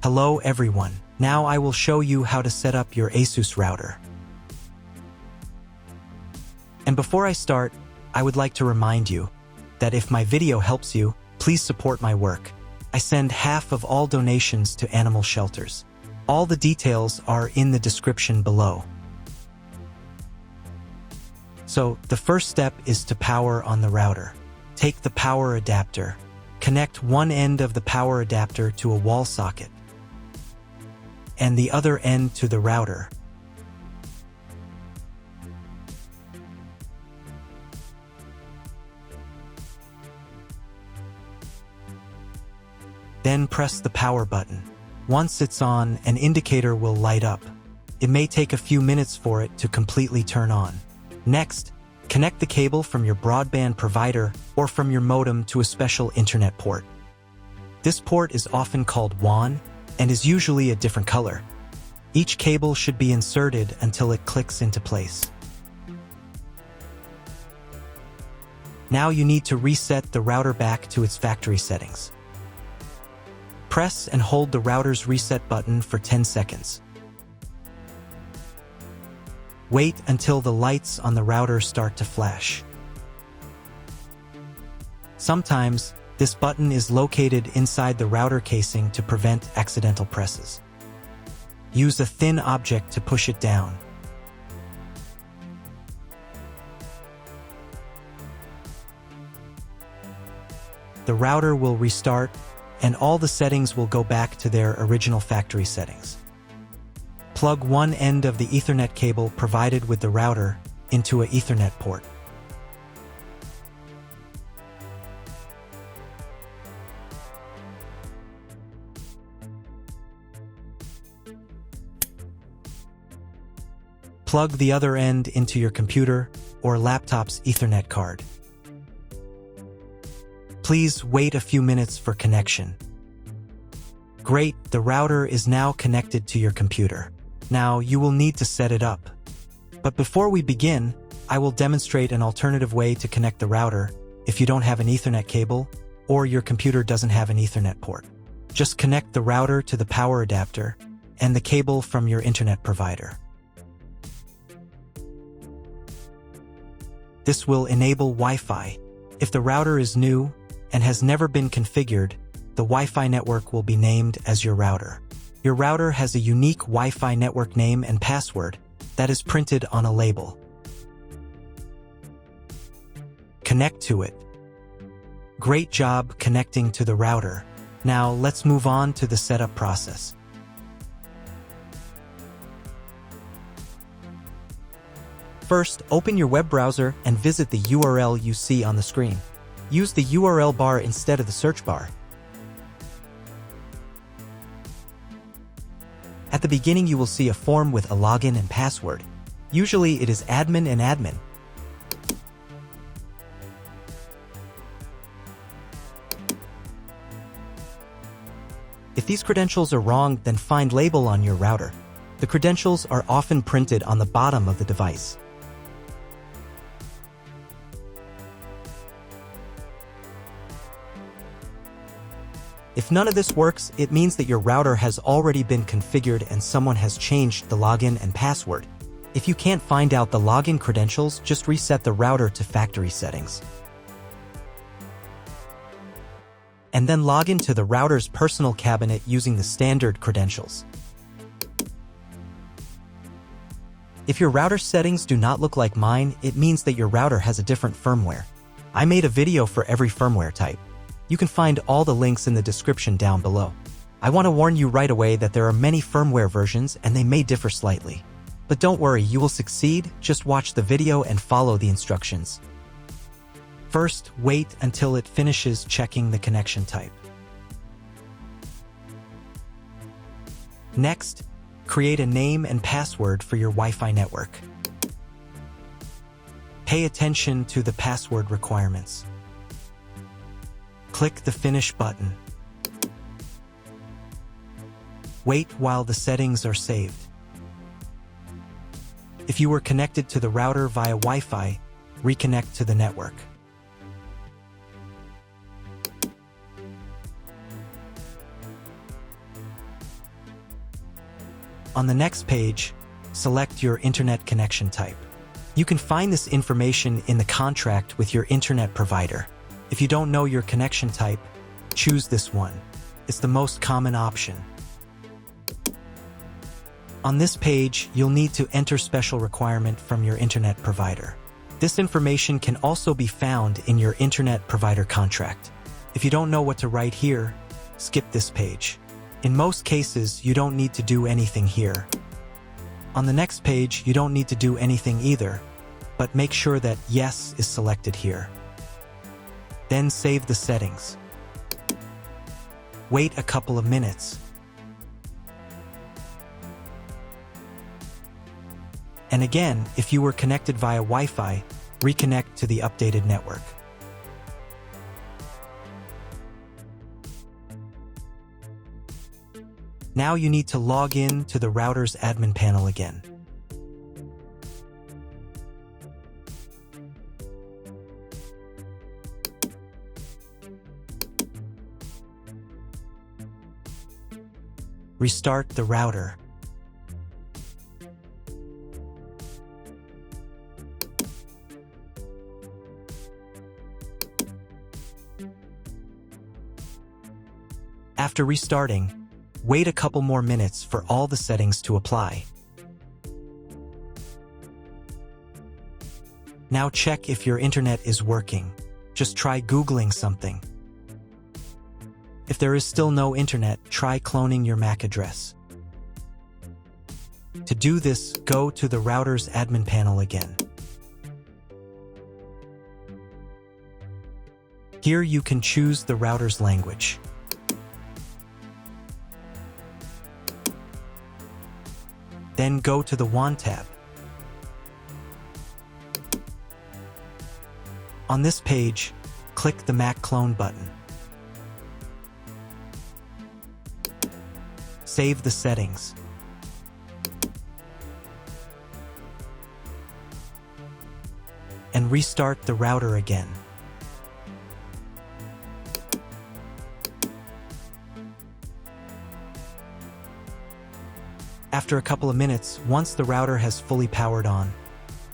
Hello everyone. Now I will show you how to set up your ASUS router. And before I start, I would like to remind you that if my video helps you, please support my work. I send half of all donations to animal shelters. All the details are in the description below. So, the first step is to power on the router. Take the power adapter. Connect one end of the power adapter to a wall socket and the other end to the router. Then press the power button. Once it's on, an indicator will light up. It may take a few minutes for it to completely turn on. Next, connect the cable from your broadband provider or from your modem to a special internet port. This port is often called WAN and is usually a different color. Each cable should be inserted until it clicks into place. Now you need to reset the router back to its factory settings. Press and hold the router's reset button for 10 seconds. Wait until the lights on the router start to flash. Sometimes, this button is located inside the router casing to prevent accidental presses. Use a thin object to push it down. The router will restart, and all the settings will go back to their original factory settings. Plug one end of the Ethernet cable provided with the router into an Ethernet port. Plug the other end into your computer or laptop's Ethernet card. Please wait a few minutes for connection. Great, the router is now connected to your computer. Now you will need to set it up. But before we begin, I will demonstrate an alternative way to connect the router if you don't have an Ethernet cable or your computer doesn't have an Ethernet port. Just connect the router to the power adapter and the cable from your internet provider. This will enable Wi-Fi. If the router is new and has never been configured, the Wi-Fi network will be named as your router. Your router has a unique Wi-Fi network name and password that is printed on a label. Connect to it. Great job connecting to the router. Now let's move on to the setup process. First, open your web browser and visit the URL you see on the screen. Use the URL bar instead of the search bar. At the beginning, you will see a form with a login and password. Usually, it is admin and admin. If these credentials are wrong, then find label on your router. The credentials are often printed on the bottom of the device. If none of this works, it means that your router has already been configured and someone has changed the login and password. If you can't find out the login credentials, just reset the router to factory settings. And then log into the router's personal cabinet using the standard credentials. If your router settings do not look like mine, it means that your router has a different firmware. I made a video for every firmware type. You can find all the links in the description down below. I want to warn you right away that there are many firmware versions and they may differ slightly. But don't worry, you will succeed, just watch the video and follow the instructions. First, wait until it finishes checking the connection type. Next, create a name and password for your Wi-Fi network. Pay attention to the password requirements. Click the Finish button. Wait while the settings are saved. If you were connected to the router via Wi-Fi, reconnect to the network. On the next page, select your internet connection type. You can find this information in the contract with your internet provider. If you don't know your connection type, choose this one. It's the most common option. On this page, you'll need to enter special requirement from your internet provider. This information can also be found in your internet provider contract. If you don't know what to write here, skip this page. In most cases, you don't need to do anything here. On the next page, you don't need to do anything either, but make sure that Yes is selected here. Then save the settings. Wait a couple of minutes. And again, if you were connected via Wi-Fi, reconnect to the updated network. Now you need to log in to the router's admin panel again. Restart the router. After restarting, wait a couple more minutes for all the settings to apply. Now check if your internet is working. Just try Googling something. If there is still no internet, try cloning your MAC address. To do this, go to the router's admin panel again. Here you can choose the router's language. Then go to the WAN tab. On this page, click the MAC clone button. Save the settings. And restart the router again. After a couple of minutes, once the router has fully powered on,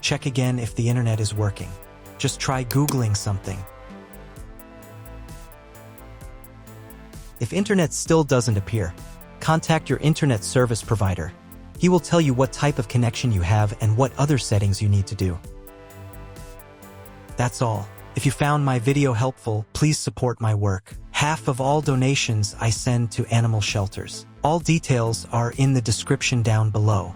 check again if the internet is working. Just try Googling something. If internet still doesn't appear, contact your internet service provider. He will tell you what type of connection you have and what other settings you need to do. That's all. If you found my video helpful, please support my work. Half of all donations I send to animal shelters. All details are in the description down below.